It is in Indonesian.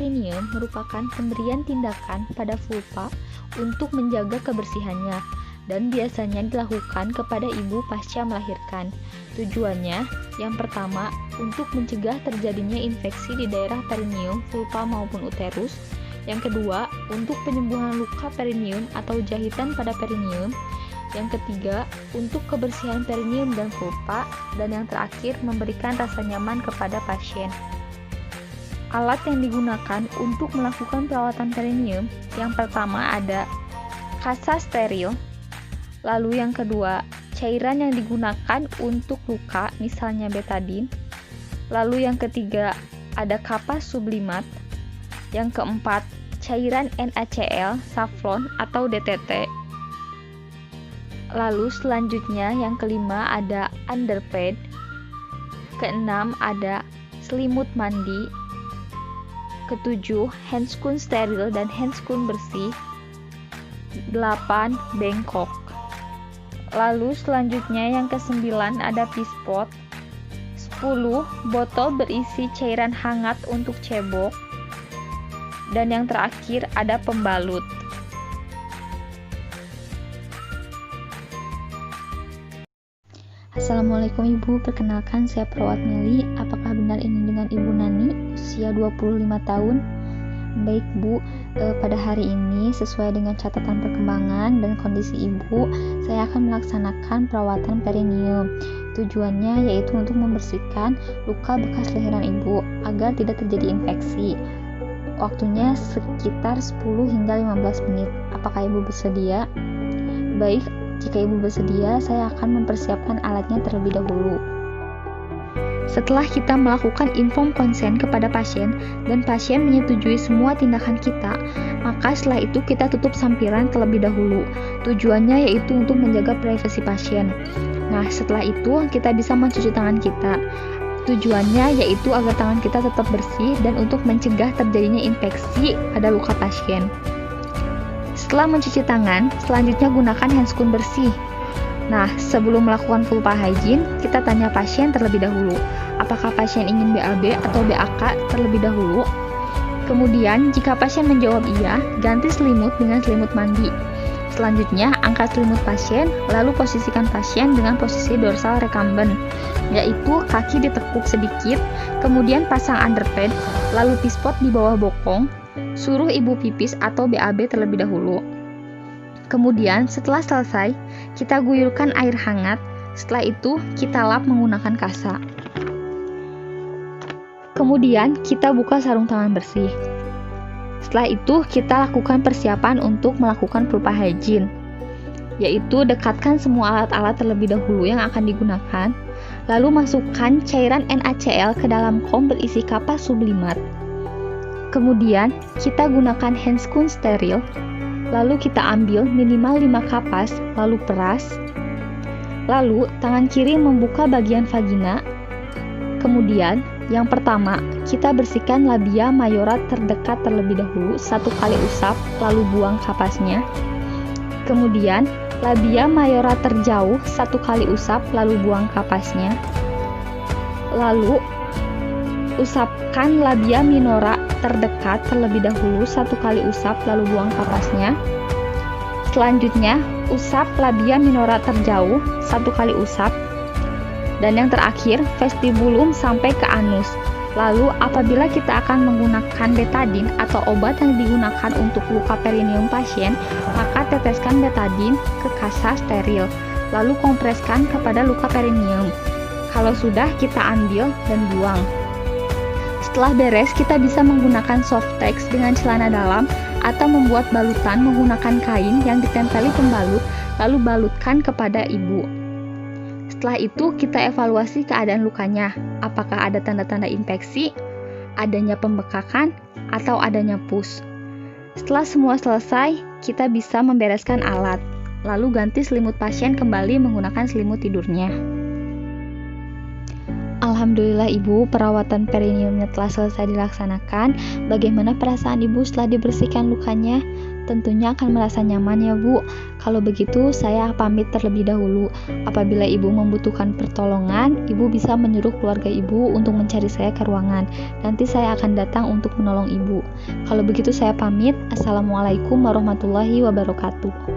perineum merupakan pemberian tindakan pada vulva untuk menjaga kebersihannya dan biasanya dilakukan kepada ibu pasca melahirkan. Tujuannya, yang pertama, untuk mencegah terjadinya infeksi di daerah perineum, vulva maupun uterus. Yang kedua, untuk penyembuhan luka perineum atau jahitan pada perineum. Yang ketiga, untuk kebersihan perineum dan vulva. Dan yang terakhir, memberikan rasa nyaman kepada pasien. Alat yang digunakan untuk melakukan perawatan perineum, yang pertama ada kasa steril, lalu yang kedua cairan yang digunakan untuk luka, misalnya betadin, lalu yang ketiga ada kapas sublimat, yang keempat cairan NaCl, Savlon atau DTT, lalu selanjutnya yang kelima ada underpad, keenam ada selimut mandi, ketujuh, handscoon steril dan handscoon bersih. 8. Bengkok. Lalu selanjutnya yang kesembilan ada pispot. 10. Botol berisi cairan hangat untuk cebok. Dan yang terakhir ada pembalut. Assalamualaikum Ibu, perkenalkan saya perawat Meli. Apakah benar ini dengan Ibu Nani, usia 25 tahun? Baik Bu, pada hari ini sesuai dengan catatan perkembangan dan kondisi Ibu, saya akan melaksanakan perawatan perineum. Tujuannya yaitu untuk membersihkan luka bekas lahiran Ibu agar tidak terjadi infeksi. Waktunya sekitar 10 hingga 15 menit. Apakah Ibu bersedia? Baik, jika Ibu bersedia, saya akan mempersiapkan alatnya terlebih dahulu. Setelah kita melakukan inform konsen kepada pasien dan pasien menyetujui semua tindakan kita, maka setelah itu kita tutup sampiran terlebih dahulu. Tujuannya yaitu untuk menjaga privasi pasien. Nah, setelah itu kita bisa mencuci tangan kita. Tujuannya yaitu agar tangan kita tetap bersih dan untuk mencegah terjadinya infeksi pada luka pasien. Setelah mencuci tangan, selanjutnya gunakan handscoon bersih. Nah, sebelum melakukan vulva hygiene, kita tanya pasien terlebih dahulu, apakah pasien ingin BAB atau BAK terlebih dahulu. Kemudian, jika pasien menjawab iya, ganti selimut dengan selimut mandi. Selanjutnya, angkat selimut pasien, lalu posisikan pasien dengan posisi dorsal recumbent, yaitu kaki ditekuk sedikit, kemudian pasang underpad, lalu pispot di bawah bokong. Suruh ibu pipis atau BAB terlebih dahulu. Kemudian setelah selesai, kita guyurkan air hangat. Setelah itu, kita lap menggunakan kasa. Kemudian, kita buka sarung tangan bersih. Setelah itu, kita lakukan persiapan untuk melakukan vulva hygiene, yaitu dekatkan semua alat-alat terlebih dahulu yang akan digunakan, lalu masukkan cairan NaCl ke dalam kom berisi kapas sublimat. Kemudian, kita gunakan handscoon steril, lalu kita ambil minimal 5 kapas, lalu peras. Lalu, tangan kiri membuka bagian vagina. Kemudian, yang pertama, kita bersihkan labia mayora terdekat terlebih dahulu, 1 kali usap, lalu buang kapasnya. Kemudian, labia mayora terjauh, 1 kali usap, lalu buang kapasnya. Lalu, usapkan labia minora terdekat terlebih dahulu, 1 kali usap lalu buang kapasnya. Selanjutnya, usap labia minora terjauh, 1 kali usap. Dan yang terakhir, vestibulum sampai ke anus. Lalu, apabila kita akan menggunakan betadin atau obat yang digunakan untuk luka perineum pasien, maka teteskan betadin ke kasa steril, lalu kompreskan kepada luka perineum. Kalau sudah, kita ambil dan buang. Setelah beres, kita bisa menggunakan softex dengan celana dalam atau membuat balutan menggunakan kain yang ditempeli pembalut, lalu balutkan kepada ibu. Setelah itu, kita evaluasi keadaan lukanya, apakah ada tanda-tanda infeksi, adanya pembekakan, atau adanya pus. Setelah semua selesai, kita bisa membereskan alat, lalu ganti selimut pasien kembali menggunakan selimut tidurnya. Alhamdulillah Ibu, perawatan perineumnya telah selesai dilaksanakan. Bagaimana perasaan Ibu setelah dibersihkan lukanya? Tentunya akan merasa nyaman ya Bu. Kalau begitu saya pamit terlebih dahulu. Apabila Ibu membutuhkan pertolongan, Ibu bisa menyuruh keluarga Ibu untuk mencari saya ke ruangan. Nanti saya akan datang untuk menolong Ibu. Kalau begitu saya pamit. Assalamualaikum warahmatullahi wabarakatuh.